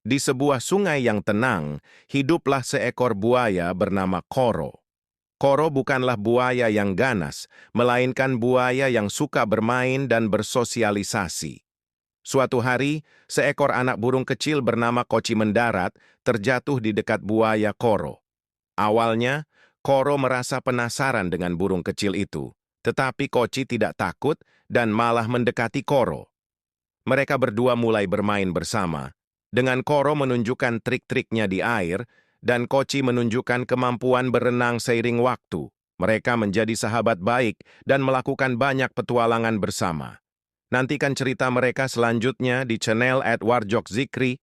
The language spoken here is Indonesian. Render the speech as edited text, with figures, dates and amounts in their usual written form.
Di sebuah sungai yang tenang, hiduplah seekor buaya bernama Koro. Koro bukanlah buaya yang ganas, melainkan buaya yang suka bermain dan bersosialisasi. Suatu hari, seekor anak burung kecil bernama Koci mendarat terjatuh di dekat buaya Koro. Awalnya, Koro merasa penasaran dengan burung kecil itu, tetapi Koci tidak takut dan malah mendekati Koro. Mereka berdua mulai bermain bersama, dengan Koro menunjukkan trik-triknya di air, dan Koci menunjukkan kemampuan berenang seiring waktu. Mereka menjadi sahabat baik dan melakukan banyak petualangan bersama. Nantikan cerita mereka selanjutnya di channel @warjokzikri